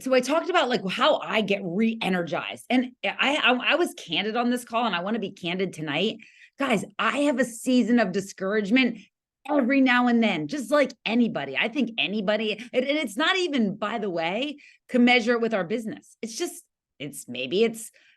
So I talked about like how I get re-energized, and I was candid on this call, and I want to be candid tonight, guys. I have a season of discouragement every now and then, just like anybody. I think anybody, and it's not even, by the way, commensurate with our business. It's just, it's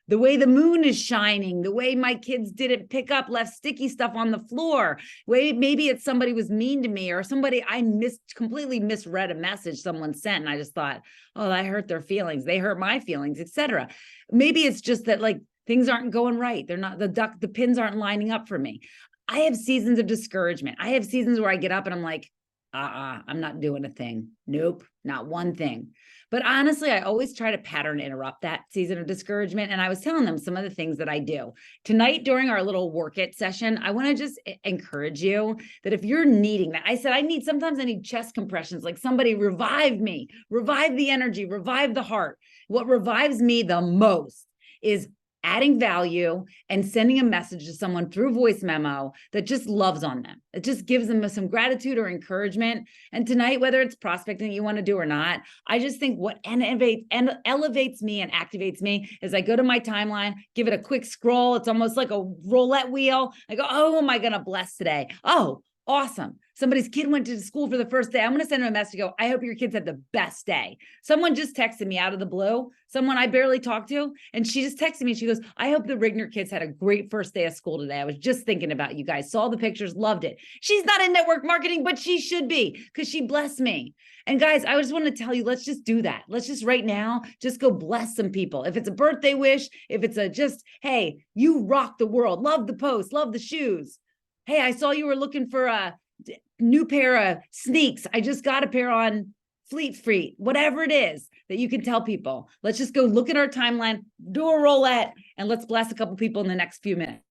the way the moon is shining, the way my kids didn't pick up, left sticky stuff on the floor. Maybe it's somebody was mean to me, or somebody I completely misread a message someone sent, and I just thought, oh, I hurt their feelings. They hurt my feelings, etc. Maybe it's just that like things aren't going right. They're not, the pins aren't lining up for me. I have seasons of discouragement. I have seasons where I get up and I'm like, I'm not doing a thing. Nope, not one thing. But honestly, I always try to pattern interrupt that season of discouragement. And I was telling them some of the things that I do. Tonight, during our little work it session, I want to just encourage you that if you're needing that, I said, sometimes I need chest compressions, like somebody revive me, revive the energy, revive the heart. What revives me the most is adding value and sending a message to someone through voice memo that just loves on them. It just gives them some gratitude or encouragement. And tonight, whether it's prospecting you want to do or not, I just think what elevates me and activates me is I go to my timeline, give it a quick scroll. It's almost like a roulette wheel. I go, oh, am I going to bless today? Oh, awesome. Somebody's kid went to school for the first day. I'm going to send them a message to go, I hope your kids had the best day. Someone just texted me out of the blue, someone I barely talked to, and she just texted me. She goes, I hope the Rigner kids had a great first day of school today. I was just thinking about you guys, saw the pictures, loved it. She's not in network marketing, but she should be because she blessed me. And guys, I just want to tell you, let's just do that. Let's just right now, just go bless some people. If it's a birthday wish, if it's a just, hey, you rock the world, love the post, love the shoes. Hey, I saw you were looking for a new pair of sneaks. I just got a pair on Fleet Feet, whatever it is that you can tell people. Let's just go look at our timeline, do a roulette, and let's bless a couple people in the next few minutes.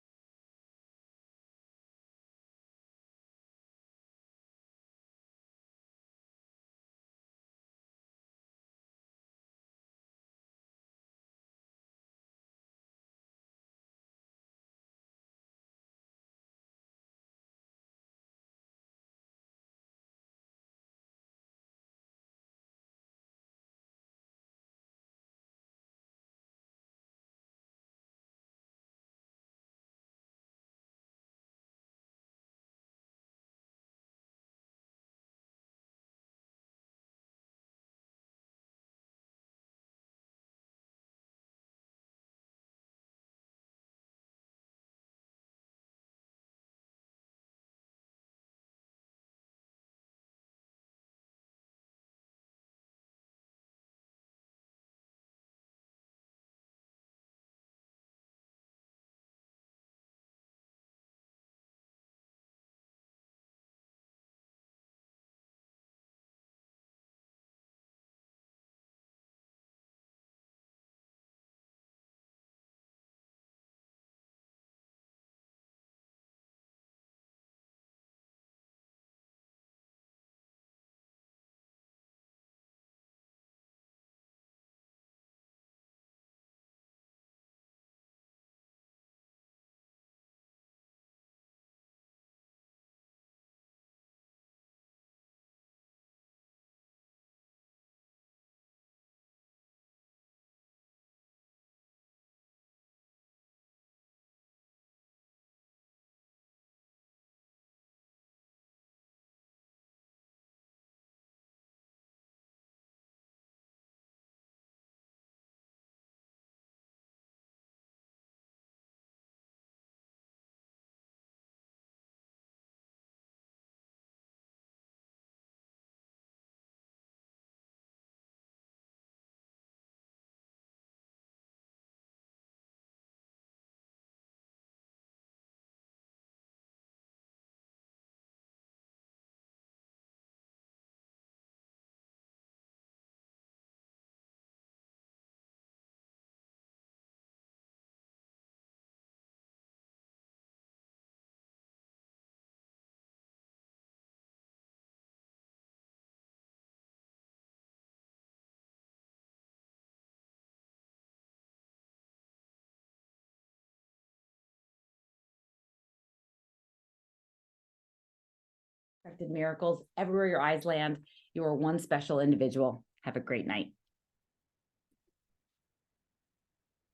Miracles everywhere your eyes land. You are one special individual. Have a great night.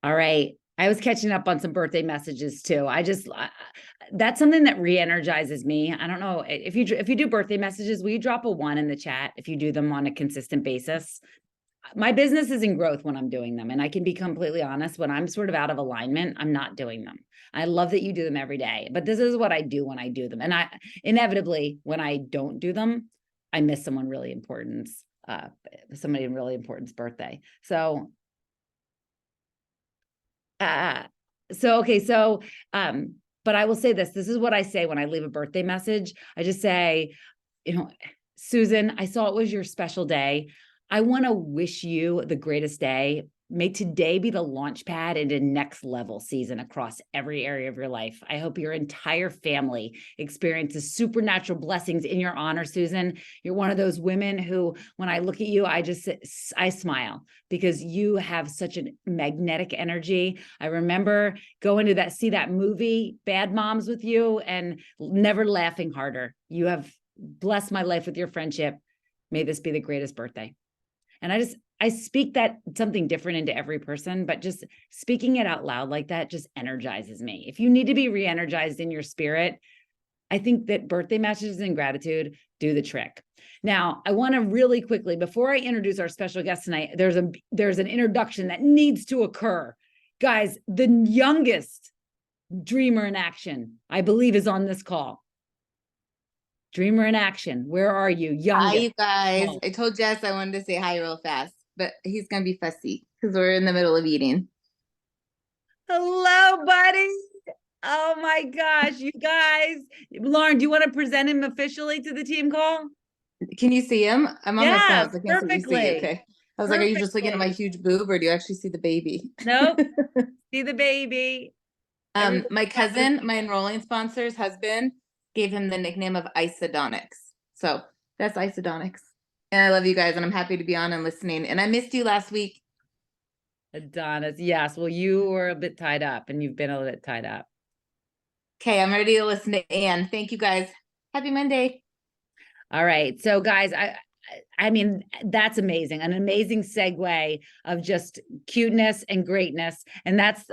All right. I was catching up on some birthday messages too. That's something that re-energizes me. I don't know if you do birthday messages, will you drop a 1 in the chat if you do them on a consistent basis? My business is in growth when I'm doing them. And I can be completely honest, when I'm sort of out of alignment, I'm not doing them. I love that you do them every day, but this is what I do when I do them. And I inevitably, when I don't do them, I miss someone really important, somebody in really important's birthday. So, but I will say this is what I say when I leave a birthday message. I just say, Susan, I saw it was your special day. I want to wish you the greatest day. May today be the launch pad into next level season across every area of your life. I hope your entire family experiences supernatural blessings in your honor, Susan. You're one of those women who, when I look at you, I smile because you have such a magnetic energy. I remember going to see that movie, Bad Moms, with you and never laughing harder. You have blessed my life with your friendship. May this be the greatest birthday. And I speak that something different into every person, but just speaking it out loud like that just energizes me. If you need to be re-energized in your spirit, I think that birthday messages and gratitude do the trick. Now, I want to really quickly, before I introduce our special guest tonight, there's an introduction that needs to occur. Guys, the youngest dreamer in action, I believe, is on this call. Dreamer in action. Where are you? Youngest. Hi, you guys. I told Jess I wanted to say hi real fast, but he's going to be fussy because we're in the middle of eating. Hello, buddy. Oh my gosh, you guys. Lauren, do you want to present him officially to the team call? Can you see him? I'm on my phone, so I can't perfectly. see you. Okay. I was like, are you just looking at my huge boob or do you actually see the baby? Nope. See the baby. My cousin, my enrolling sponsor's husband, gave him the nickname of Isodonics. So that's Isodonics. And I love you guys, and I'm happy to be on and listening. And I missed you last week. Adonis, yes. Well, you were a bit tied up, and you've been a bit tied up. Okay, I'm ready to listen to Anne. Thank you, guys. Happy Monday. All right. So, guys, I mean, that's amazing. An amazing segue of just cuteness and greatness. And that's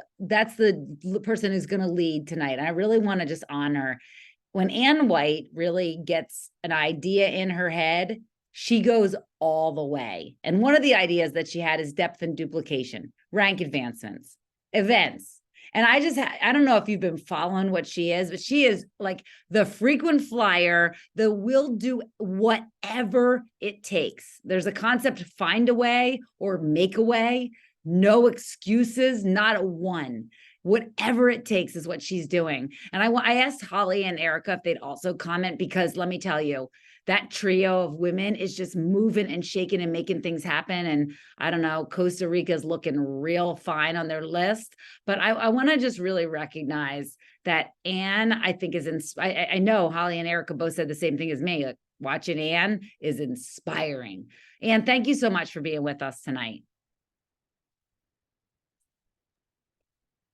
the person who's going to lead tonight. And I really want to just honor when Ann White really gets an idea in her head, she goes all the way. And one of the ideas that she had is depth and duplication, rank advancements, events. And I don't know if you've been following what she is, but she is like the frequent flyer, the will do whatever it takes. There's a concept, find a way or make a way, no excuses, not a one. Whatever it takes is what she's doing. And I asked Holly and Erika if they'd also comment, because let me tell you, that trio of women is just moving and shaking and making things happen. And I don't know, Costa Rica's looking real fine on their list. But I want to just really recognize that Anne, I think, I know Holly and Erika both said the same thing as me. Like, watching Anne is inspiring. Anne, thank you so much for being with us tonight.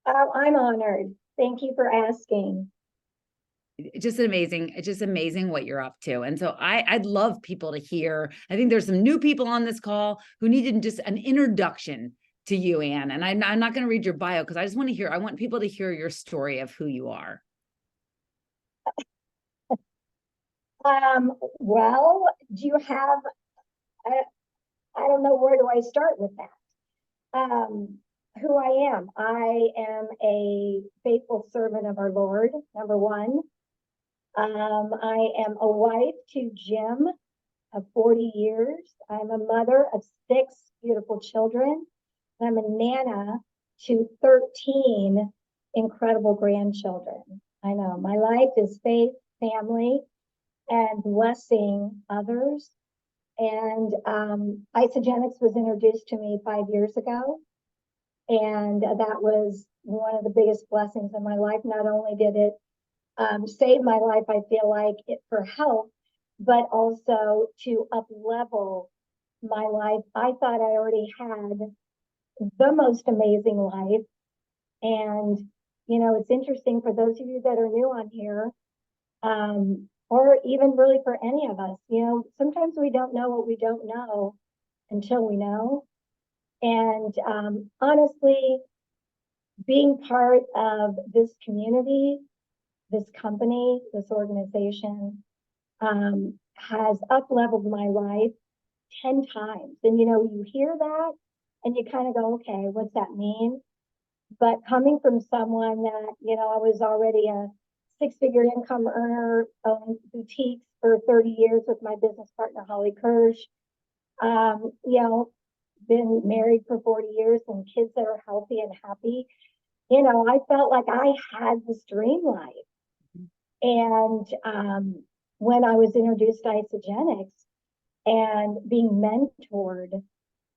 Oh, I'm honored. Thank you for asking. It's just amazing what you're up to. And so I'd love people to hear. I think there's some new people on this call who needed just an introduction to you, Anne. And I'm not going to read your bio because I want people to hear your story of who you are. Well, do you have, I don't know, where do I start with that? Who I am. I am a faithful servant of our Lord, number one. I am a wife to Jim of 40 years. I'm a mother of 6 beautiful children. I'm a nana to 13 incredible grandchildren. I know my life is faith, family, and blessing others. And Isogenics was introduced to me 5 years ago. And that was one of the biggest blessings in my life. Not only did it save my life, I feel like, it for health, but also to up-level my life. I thought I already had the most amazing life. And, you know, it's interesting for those of you that are new on here, or even really for any of us, you know, sometimes we don't know what we don't know until we know. And honestly, being part of this community, this company, this organization, has up-leveled my life 10 times. And, you hear that and you kind of go, okay, what's that mean? But coming from someone that, I was already a six-figure income earner, owned boutiques for 30 years with my business partner, Holly Kirsh, been married for 40 years and kids that are healthy and happy. I felt like I had this dream life. And when I was introduced to Isogenics and being mentored,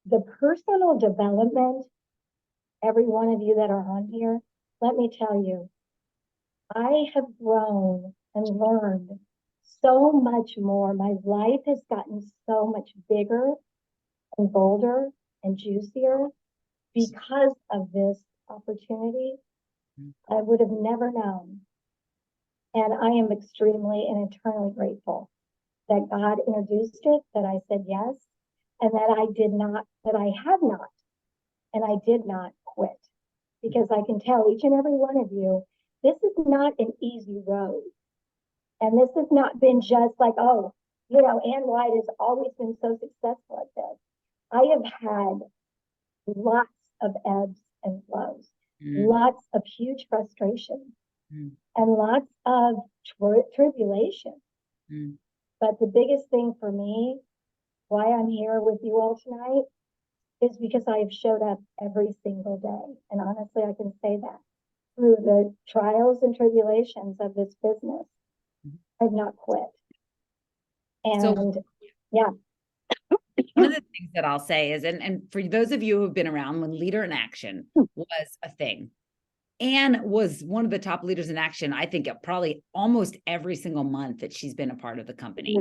the personal development, every one of you that are on here, let me tell you, I have grown and learned so much more. My life has gotten so much bigger and bolder and juicier because of this opportunity. I would have never known. And I am extremely and eternally grateful that God introduced it, that I said yes, and that I have not, and I did not quit. Because I can tell each and every one of you, this is not an easy road. And this has not been just like, oh, Ann White has always been so successful at this. I have had lots of ebbs and flows, lots of huge frustration, and lots of tribulation. But the biggest thing for me, why I'm here with you all tonight, is because I have showed up every single day. And honestly, I can say that through the trials and tribulations of this business, I've not quit. And yeah. One of the things that I'll say is, and for those of you who've been around when Leader in Action was a thing, Anne was one of the top leaders in action, I think, probably almost every single month that she's been a part of the company.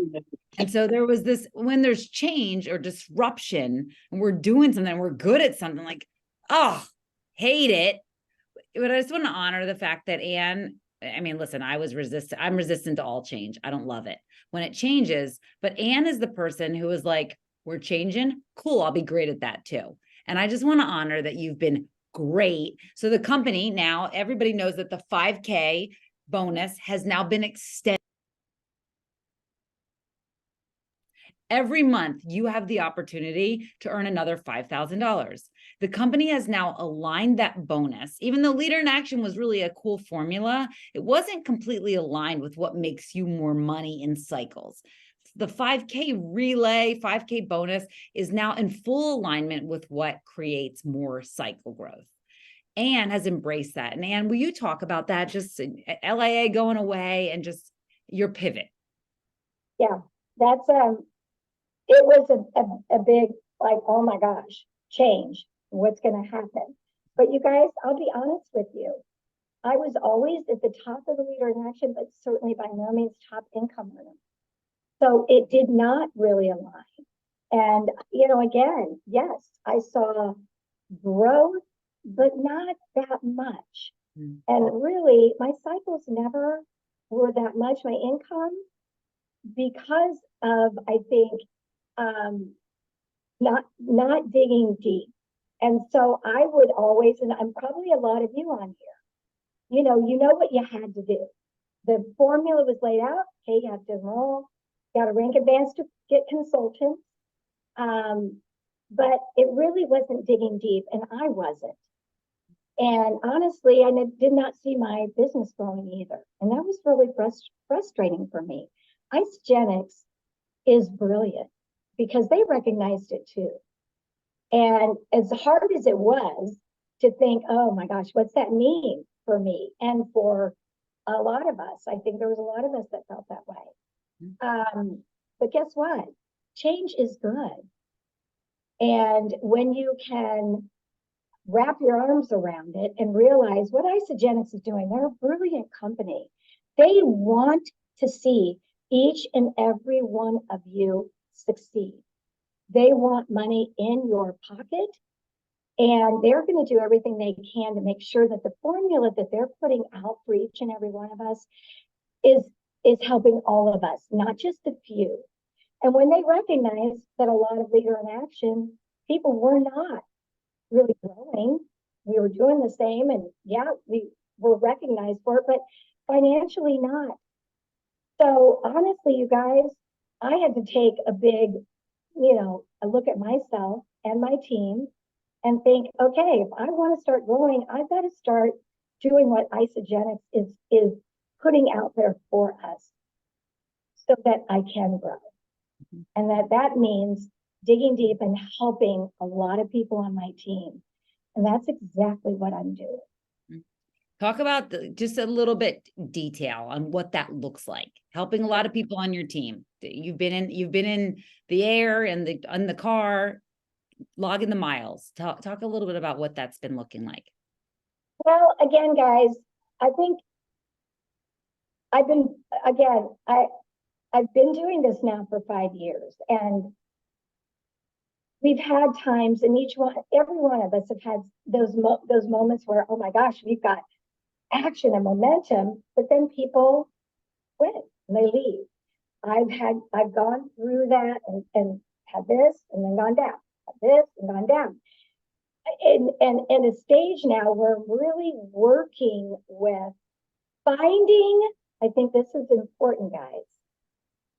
And so there was this, when there's change or disruption and we're doing something, we're good at something, like, oh, hate it. But I just want to honor the fact that Anne, I mean, listen, I'm resistant to all change. I don't love it when it changes, but Anne is the person who is like, we're changing. Cool. I'll be great at that too. And I just want to honor that you've been great. So the company now, everybody knows that the 5K bonus has now been extended. Every month, you have the opportunity to earn another $5,000. The company has now aligned that bonus. Even though Leader in Action was really a cool formula, it wasn't completely aligned with what makes you more money in cycles. The 5K relay, 5K bonus is now in full alignment with what creates more cycle growth. Anne has embraced that. And Anne, will you talk about that? Just LIA going away and just your pivot. Yeah, that's it was a big, like, oh my gosh, change. What's going to happen? But you guys, I'll be honest with you. I was always at the top of the Leader in Action, but certainly by no means top income earner. So it did not really align. And, again, yes, I saw growth, but not that much. And really, my cycles never were that much. My income, because of, I think, not digging deep. And so I would always, and I'm probably a lot of you on here, you know what you had to do. The formula was laid out. Okay, you have to enroll, got to rank advanced to get consultants. But it really wasn't digging deep, and I wasn't. And honestly, I did not see my business growing either. And that was really frustrating for me. Isogenics is brilliant because they recognized it too. And as hard as it was to think, oh my gosh, what's that mean for me? And for a lot of us, I think there was a lot of us that felt that way. But guess what? Change is good. And when you can wrap your arms around it and realize what Isogenics is doing, they're a brilliant company. They want to see each and every one of you succeed. They want money in your pocket, and they're going to do everything they can to make sure that the formula that they're putting out for each and every one of us is helping all of us, not just a few. And when they recognize that a lot of Leader in Action people were not really growing, we we were doing the same, and yeah, we were recognized for it, but financially not. So honestly, you guys, I had to take a big, a look at myself and my team and think, okay, if I want to start growing, I've got to start doing what Isogenics is putting out there for us so that I can grow. And that means digging deep and helping a lot of people on my team. And that's exactly what I'm doing. Talk about just a little bit detail on what that looks like. Helping a lot of people on your team. You've been in the air and the car, logging the miles. Talk a little bit about what that's been looking like. Well, again, guys, I think I've been doing this now for 5 years, and we've had times, and every one of us have had those moments where, oh my gosh, we've got action and momentum, but then people quit and they leave. I've gone through that and had this and then gone down, had this and gone down. And a stage now we're really working with finding, I think this is important, guys,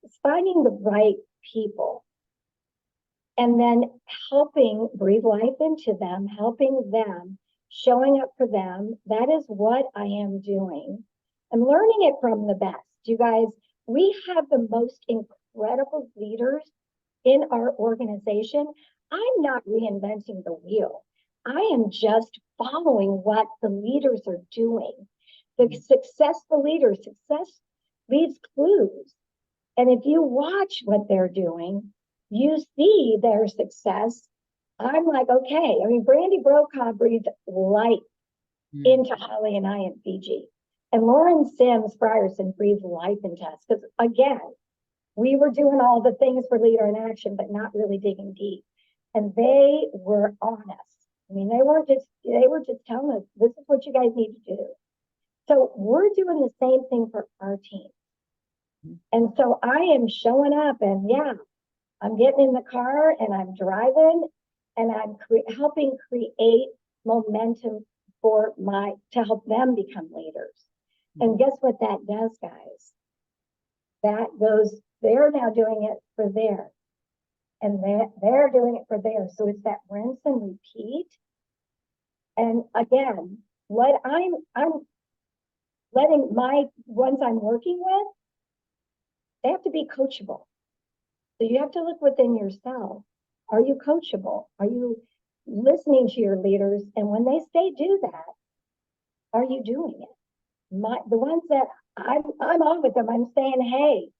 it's finding the right people and then helping breathe life into them, helping them, showing up for them. That is what I am doing. I'm learning it from the best. You guys, we have the most incredible leaders in our organization. I'm not reinventing the wheel. I am just following what the leaders are doing. The successful leaders, success leaves clues. And if you watch what they're doing, you see their success. I'm like, okay. I mean, Brandy Brokaw breathed life into Holly and I in Fiji. And Lauren Sims Frierson breathed life into us. Because again, we were doing all the things for Leader in Action, but not really digging deep. And they were honest. I mean, they were just telling us, this is what you guys need to do. So we're doing the same thing for our team. And so I am showing up, and yeah, I'm getting in the car and I'm driving and I'm helping create momentum to help them become leaders. And guess what that does, guys? They're now doing it for theirs. And they're doing it for theirs. So it's that rinse and repeat. And again, what I'm letting my ones I'm working with, they have to be coachable. So you have to look within yourself. Are you coachable? Are you listening to your leaders? And when they say do that, are you doing it? The ones that I'm on with them, I'm saying, hey,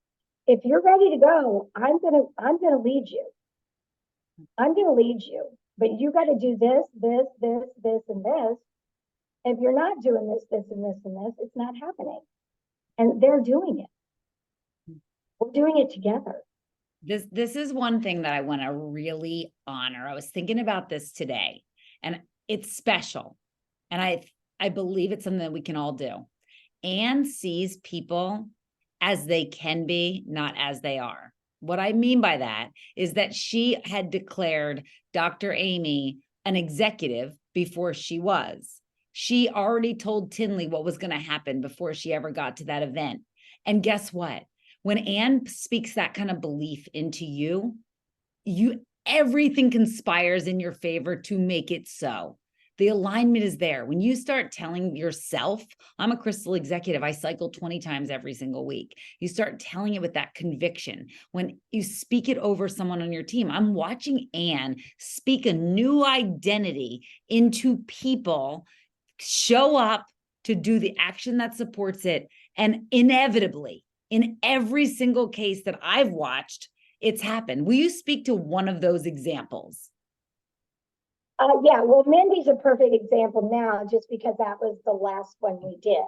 if you're ready to go, I'm gonna lead you. I'm gonna lead you, but you got to do this, and this. If you're not doing this, and this, it's not happening. And they're doing it. We're doing it together. This is one thing that I want to really honor. I was thinking about this today, and it's special. And I believe it's something that we can all do. Anne sees people as they can be, not as they are. What I mean by that is that she had declared Dr. Amy an executive before she was. She already told Tinley what was going to happen before she ever got to that event. And guess what? When Anne speaks that kind of belief into you, everything conspires in your favor to make it so. The alignment is there. When you start telling yourself, I'm a crystal executive, I cycle 20 times every single week. You start telling it with that conviction. When you speak it over someone on your team, I'm watching Anne speak a new identity into people, show up to do the action that supports it. And inevitably, in every single case that I've watched, it's happened. Will you speak to one of those examples? Yeah, well, Mindy's a perfect example now, just because that was the last one we did.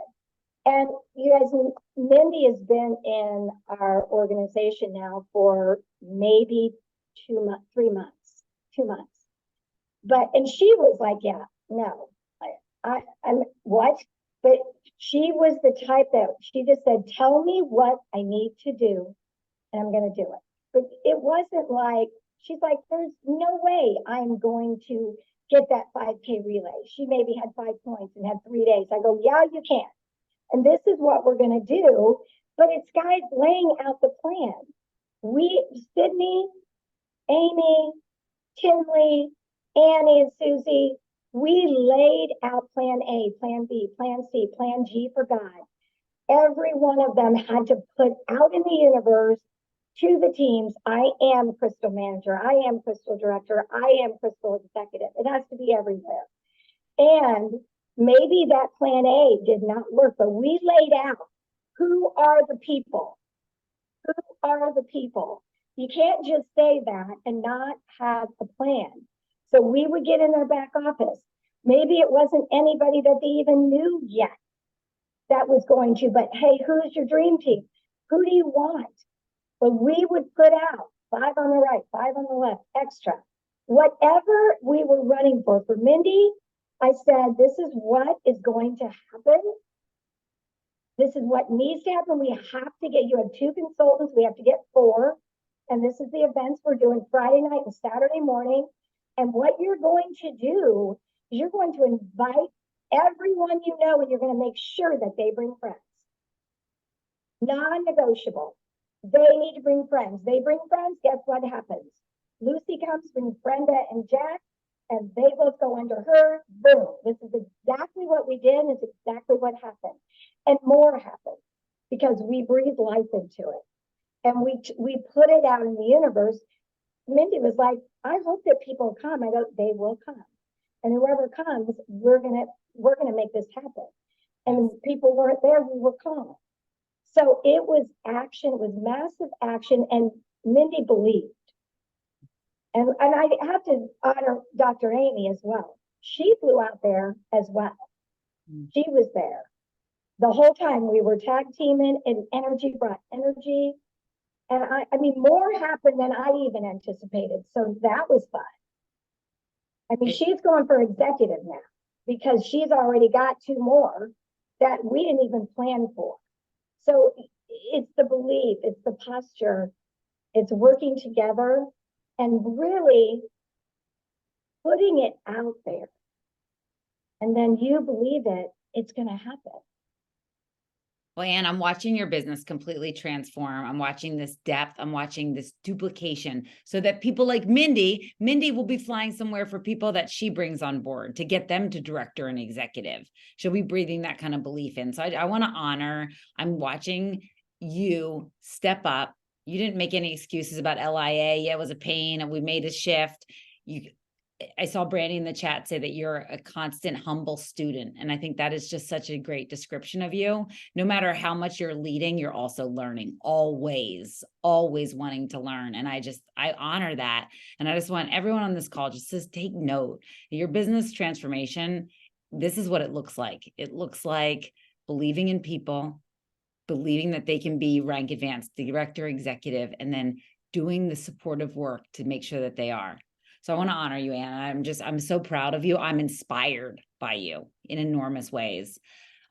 And you guys, Mindy has been in our organization now for maybe 3 months, 2 months. And she was like, yeah, no, I'm what? But she was the type that she just said, tell me what I need to do, and I'm going to do it. But it wasn't like, she's like, there's no way I'm going to get that 5K relay. She maybe had 5 points and had 3 days. I go, yeah, you can. And this is what we're going to do. But it's guys laying out the plan. Sydney, Amy, Tinley, Annie, and Susie, we laid out plan A, plan B, plan C, plan G for God. Every one of them had to put out in the universe to the teams, I am Crystal Manager, I am Crystal Director, I am Crystal Executive. It has to be everywhere. And maybe that plan A did not work, but we laid out who are the people? Who are the people? You can't just say that and not have a plan. So we would get in their back office. Maybe it wasn't anybody that they even knew yet that was going to, but hey, who's your dream team? Who do you want? But we would put out 5 on the right, 5 on the left, extra. Whatever we were running for Mindy, I said, this is what is going to happen. This is what needs to happen. We have to get, you have 2 consultants, we have to get 4. And this is the events we're doing Friday night and Saturday morning. And what you're going to do is you're going to invite everyone you know, and you're going to make sure that they bring friends. Non-negotiable. They need to bring friends. They bring friends, guess what happens? Lucy comes, brings Brenda and Jack, and they both go under her. Boom. This is exactly what we did. It's exactly what happened. And more happened because we breathed life into it. And we put it out in the universe. Mindy was like, I hope that people come. I go, they will come. And whoever comes, we're gonna make this happen. And if people weren't there, we were calm. So it was action, it was massive action, and Mindy believed. And I have to honor Dr. Amy as well. She flew out there as well. She was there. The whole time we were tag teaming, and energy brought energy. And I mean, more happened than I even anticipated. So that was fun. I mean, she's going for executive now because she's already got 2 more that we didn't even plan for. So it's the belief, it's the posture, it's working together and really putting it out there. And then you believe it, it's going to happen. Well, Anne, I'm watching your business completely transform. I'm watching this depth. I'm watching this duplication so that people like Mindy will be flying somewhere for people that she brings on board to get them to director and executive. She'll be breathing that kind of belief in. So I want to honor, I'm watching you step up. You didn't make any excuses about LIA. Yeah, it was a pain and we made a shift. I saw Brandy in the chat say that you're a constant, humble student. And I think that is just such a great description of you. No matter how much you're leading, you're also learning, always wanting to learn. And I honor that. And I just want everyone on this call just to take note. Your business transformation, this is what it looks like. It looks like believing in people, believing that they can be rank advanced, director, executive, and then doing the supportive work to make sure that they are. So I want to honor you, Anna. I'm so proud of you. I'm inspired by you in enormous ways.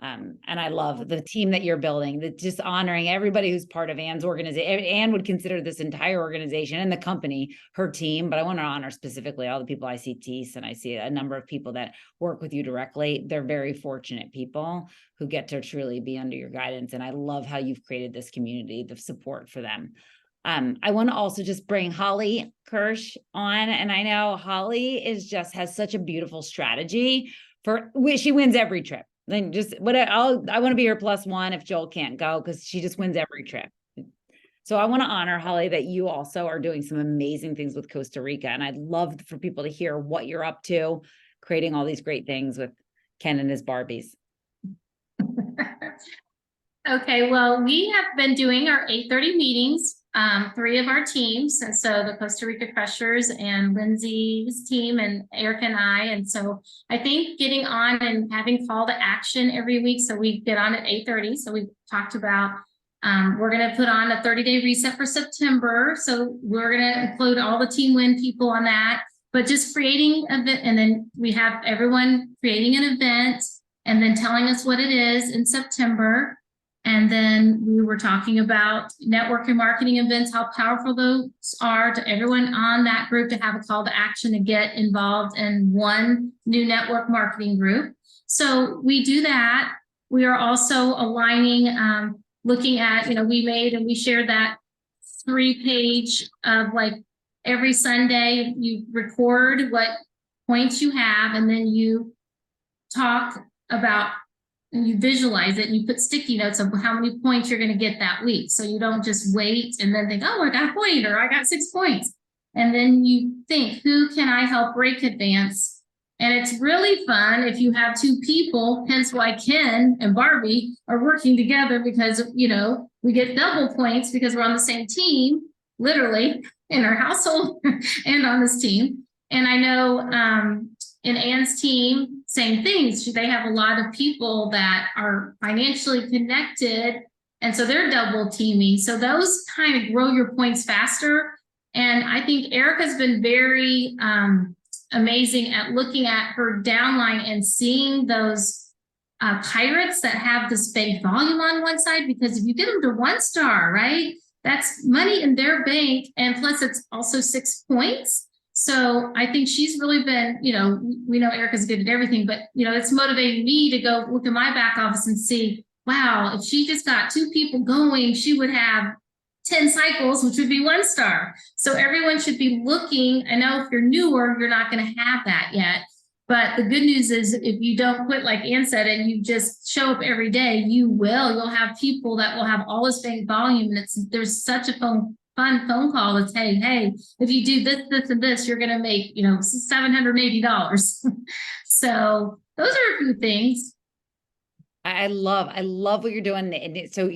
And I love the team that you're building, that just honoring everybody who's part of Anne's organization. Anne would consider this entire organization and the company her team, but I want to honor specifically all the people I see, Tees, and I see a number of people that work with you directly. They're very fortunate people who get to truly be under your guidance. And I love how you've created this community, the support for them. I want to also just bring Holly Kirsh on. And I know Holly has such a beautiful strategy she wins every trip. Then I want to be her +1 if Joel can't go, because she just wins every trip. So I want to honor Holly that you also are doing some amazing things with Costa Rica. And I'd love for people to hear what you're up to, creating all these great things with Ken and his Barbies. Okay, well, we have been doing our 8:30 meetings, 3 of our teams. And so the Costa Rica Crushers and Lindsay's team and Erika and I. And so I think getting on and having call to action every week. So we get on at 8:30. So we talked about, we're going to put on a 30-day reset for September. So we're going to include all the team win people on that, but just creating an event. And then we have everyone creating an event and then telling us what it is in September. And then we were talking about networking marketing events, how powerful those are to everyone on that group to have a call to action to get involved in one new network marketing group. So we do that. We are also aligning, looking at, we shared that 3-page of like every Sunday, you record what points you have, and then you talk about, and you visualize it, and you put sticky notes of how many points you're going to get that week. So you don't just wait and then think, oh, I got a point, or I got 6 points. And then you think, who can I help break advance? And it's really fun if you have 2 people, hence why Ken and Barbie are working together, because, we get double points because we're on the same team, literally, in our household and on this team. And I know in Anne's team, same things. They have a lot of people that are financially connected, and so they're double teaming. So those kind of grow your points faster. And I think Erika's been very amazing at looking at her downline and seeing those pirates that have this big volume on one side, because if you get them to 1 star, right, that's money in their bank, and plus it's also 6 points. So I think she's really been, we know Erika's good at everything, but, it's motivating me to go look at my back office and see, wow, if she just got 2 people going, she would have 10 cycles, which would be 1 star. So everyone should be looking. I know if you're newer, you're not going to have that yet. But the good news is, if you don't quit, like Ann said, and you just show up every day, you'll have people that will have all this big volume. And there's such a fun phone call that's, hey, if you do this, this, and this, you're going to make, $780. So those are a few things. I love what you're doing. And so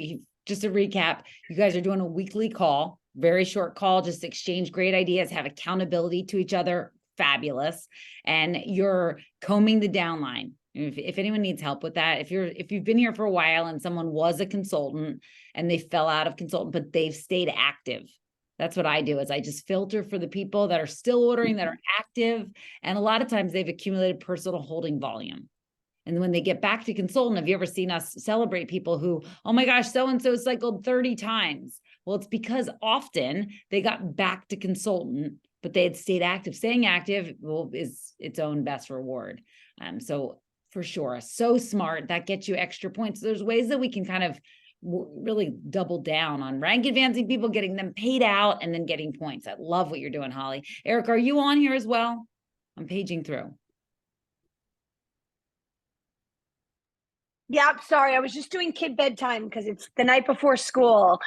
just to recap, you guys are doing a weekly call, very short call, just exchange great ideas, have accountability to each other. Fabulous. And you're combing the downline. If anyone needs help with that, if you've been here for a while and someone was a consultant and they fell out of consultant, but they've stayed active. That's what I do, is I just filter for the people that are still ordering, that are active. And a lot of times they've accumulated personal holding volume. And when they get back to consultant, have you ever seen us celebrate people who, oh my gosh, so-and-so cycled 30 times? Well, it's because often they got back to consultant, but they had stayed active. Staying active is its own best reward. So for sure, so smart, that gets you extra points. So there's ways that we can kind of really double down on rank advancing people, getting them paid out, and then getting points. I love what you're doing, Holly. Eric, are you on here as well? I'm paging through. Yeah, sorry, I was just doing kid bedtime because it's the night before school.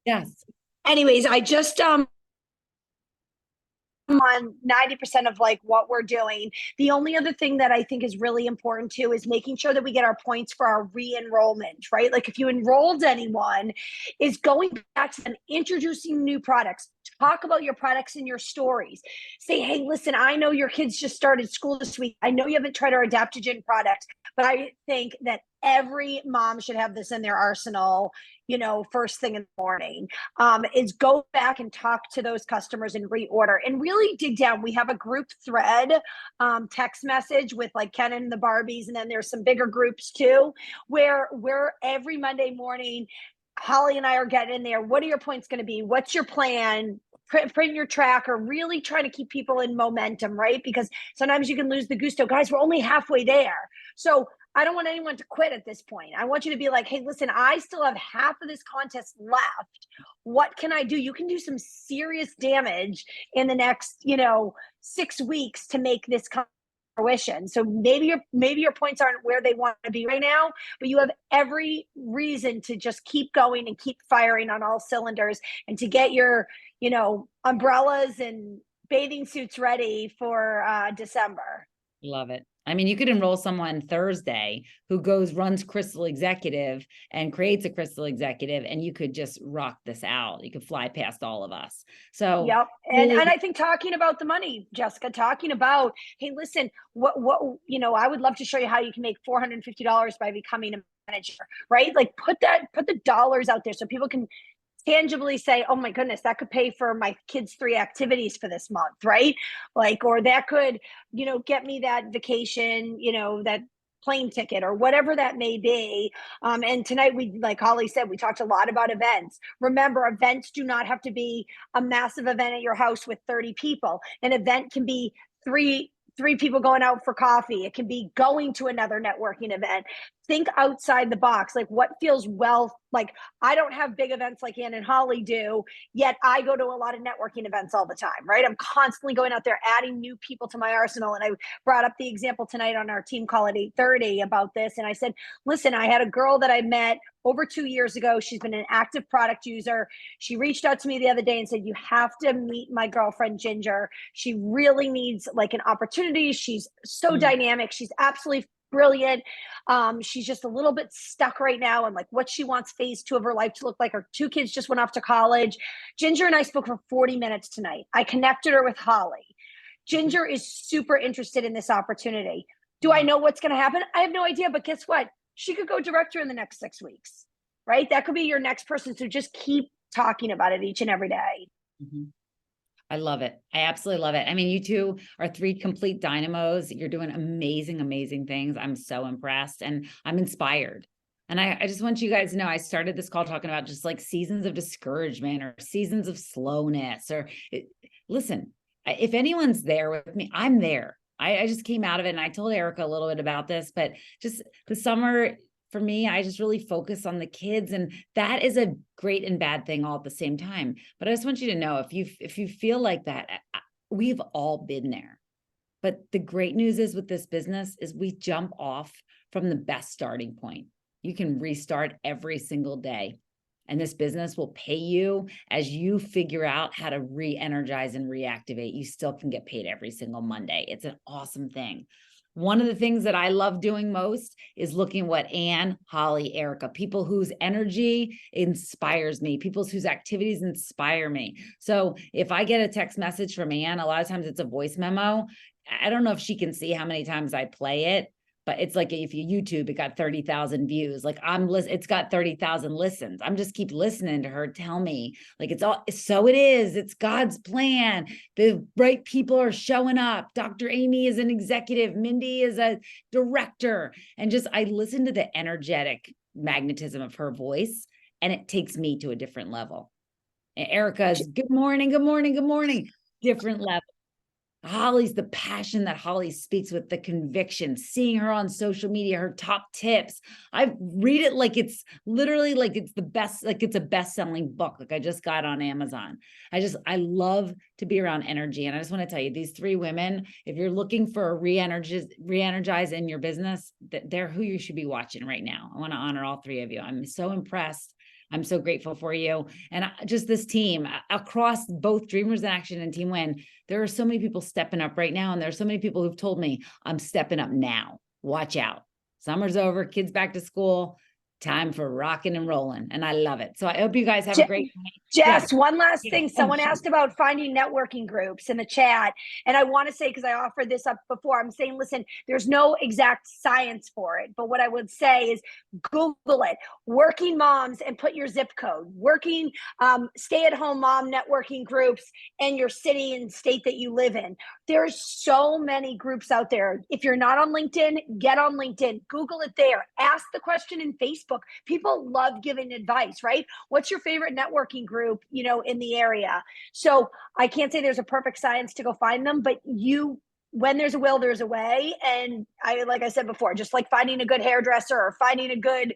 Yes. Anyways, I just on 90% of like what we're doing. The only other thing that I think is really important too is making sure that we get our points for our re-enrollment, right? Like if you enrolled anyone, is going back to them, introducing new products. Talk about your products in your stories. Say, hey, listen, I know your kids just started school this week. I know you haven't tried our adaptogen product, but I think that every mom should have this in their arsenal, first thing in the morning, is go back and talk to those customers and reorder and really dig down. We have a group thread, text message with like Ken and the Barbies. And then there's some bigger groups too, where we're every Monday morning, Holly and I are getting in there. What are your points going to be? What's your plan? Print your tracker, really trying to keep people in momentum, right? Because sometimes you can lose the gusto. Guys, we're only halfway there. So I don't want anyone to quit at this point. I want you to be like, hey, listen, I still have half of this contest left. What can I do? You can do some serious damage in the next, 6 weeks to make this come to fruition. So maybe your points aren't where they want to be right now, but you have every reason to just keep going and keep firing on all cylinders and to get your, umbrellas and bathing suits ready for December. Love it. I mean, you could enroll someone Thursday who runs Crystal Executive and creates a Crystal Executive, and you could just rock this out. You could fly past all of us. So yep. And I think talking about the money, Jessica, talking about, hey, listen, what I would love to show you how you can make $450 by becoming a manager, right? Like put the dollars out there so people can tangibly say, oh my goodness, that could pay for my kids' 3 activities for this month, right? Like, or that could, get me that vacation, that plane ticket or whatever that may be. And tonight we, like Holly said, we talked a lot about events. Remember, events do not have to be a massive event at your house with 30 people. An event can be three people going out for coffee. It can be going to another networking event. Think outside the box. Like what feels well, like I don't have big events like Ann and Holly do, yet I go to a lot of networking events all the time, right? I'm constantly going out there, adding new people to my arsenal. And I brought up the example tonight on our team call at 8:30 about this. And I said, listen, I had a girl that I met over 2 years ago. She's been an active product user. She reached out to me the other day and said, you have to meet my girlfriend, Ginger. She really needs like an opportunity. She's so dynamic. She's absolutely brilliant. She's just a little bit stuck right now and like what she wants phase 2 of her life to look like. Her 2 kids just went off to college. Ginger and I spoke for 40 minutes tonight. I connected her with Holly. Ginger is super interested in this opportunity. Do I know what's going to happen? I have no idea, but guess what? She could go director in the next 6 weeks, right? That could be your next person. So just keep talking about it each and every day. Mm-hmm. I love it. I absolutely love it. I mean, you two are 3 complete dynamos. You're doing amazing, amazing things. I'm so impressed and I'm inspired. And I just want you guys to know, I started this call talking about just like seasons of discouragement or seasons of slowness listen, if anyone's there with me, I'm there. I just came out of it and I told Erika a little bit about this, but just the summer for me, I just really focus on the kids, and that is a great and bad thing all at the same time. But I just want you to know, if you feel like that, we've all been there. But the great news is with this business is we jump off from the best starting point. You can restart every single day. And this business will pay you as you figure out how to re-energize and reactivate. You still can get paid every single Monday. It's an awesome thing. One of the things that I love doing most is looking what Ann, Holly, Erika, people whose energy inspires me, people whose activities inspire me. So if I get a text message from Ann, a lot of times it's a voice memo. I don't know if she can see how many times I play it, but it's like if you YouTube, it got 30,000 views. Like it's got 30,000 listens. I'm just keep listening to her tell me like so it is. It's God's plan. The right people are showing up. Dr. Amy is an executive. Mindy is a director. And just, I listen to the energetic magnetism of her voice and it takes me to a different level. And Erika's good morning, good morning, good morning. Different level. Holly's the passion that Holly speaks with, the conviction, seeing her on social media, her top tips. I read it like it's literally like it's the best, like it's a best-selling book. Like I just got on Amazon. I love to be around energy. And I just want to tell you, these 3 women, if you're looking for a re-energize in your business, they're who you should be watching right now. I want to honor all 3 of you. I'm so impressed. I'm so grateful for you. And just this team across both Dreamers in Action and Team Win, there are so many people stepping up right now. And there are so many people who've told me, I'm stepping up now. Watch out. Summer's over, kids back to school. Time for rocking and rolling. And I love it. So I hope you guys have a great night. Jess, Yeah. one last thing. Someone asked about finding networking groups in the chat. And I want to say, because I offered this up before, I'm saying, listen, there's no exact science for it. But what I would say is Google it. Working moms and put your zip code. Working stay-at-home mom networking groups in your city and state that you live in. There's so many groups out there. If you're not on LinkedIn, get on LinkedIn. Google it there. Ask the question in Facebook. People love giving advice, right? What's your favorite networking group, in the area? So I can't say there's a perfect science to go find them, but when there's a will, there's a way. And like I said before, just like finding a good hairdresser or finding a good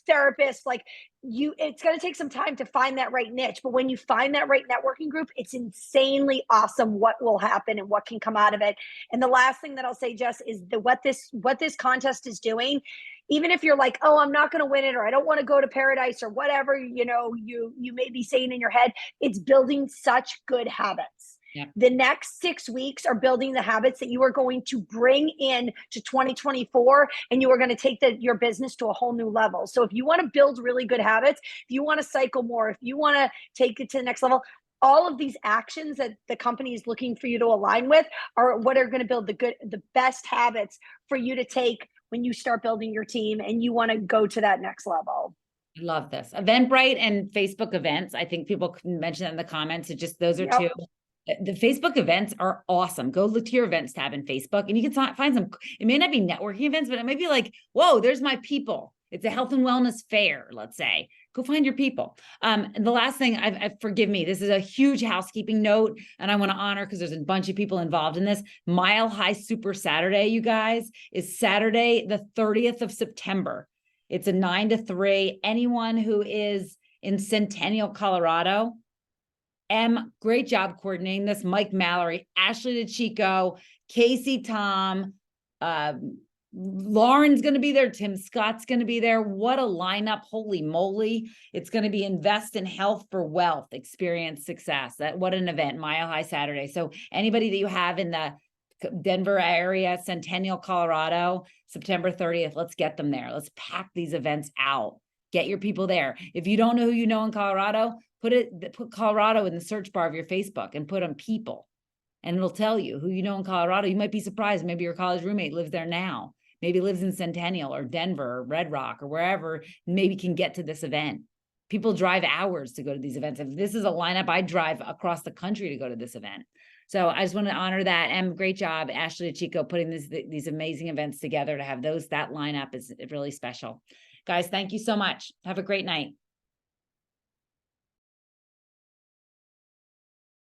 therapist, it's going to take some time to find that right niche. But when you find that right networking group, it's insanely awesome what will happen and what can come out of it. And the last thing that I'll say, Jess, is what this contest is doing. Even if you're like, oh, I'm not going to win it, or I don't want to go to paradise, or whatever, you may be saying in your head, it's building such good habits. Yep. The next 6 weeks are building the habits that you are going to bring in to 2024, and you are going to take your business to a whole new level. So if you want to build really good habits, if you want to cycle more, if you want to take it to the next level, all of these actions that the company is looking for you to align with are what are going to build the best habits for you to take when you start building your team and you want to go to that next level. I love this. Eventbrite and Facebook events. I think people can mention that in the comments. Those are 2. The Facebook events are awesome. Go look to your events tab in Facebook and you can find some, it may not be networking events, but it may be like, whoa, there's my people. It's a health and wellness fair, let's say. Go find your people. And the last thing, forgive me, this is a huge housekeeping note, and I want to honor, because there's a bunch of people involved in this. Mile High Super Saturday, you guys, is Saturday, the 30th of September. It's a 9 to 3. Anyone who is in Centennial, Colorado, great job coordinating this. Mike Mallory, Ashley DeChico, Casey Tom, Lauren's going to be there. Tim Scott's going to be there. What a lineup. Holy moly. It's going to be Invest in Health for Wealth, Experience Success. What an event. Mile High Saturday. So anybody that you have in the Denver area, Centennial, Colorado, September 30th, let's get them there. Let's pack these events out. Get your people there. If you don't know who you know in Colorado, put Colorado in the search bar of your Facebook and put on people. And it'll tell you who you know in Colorado. You might be surprised. Maybe your college roommate lives there now. Maybe lives in Centennial or Denver or Red Rock or wherever, maybe can get to this event. People drive hours to go to these events. If this is a lineup, I drive across the country to go to this event. So I just want to honor that. And great job, Ashley DeChico, putting these amazing events together to have that lineup is really special. Guys, thank you so much. Have a great night.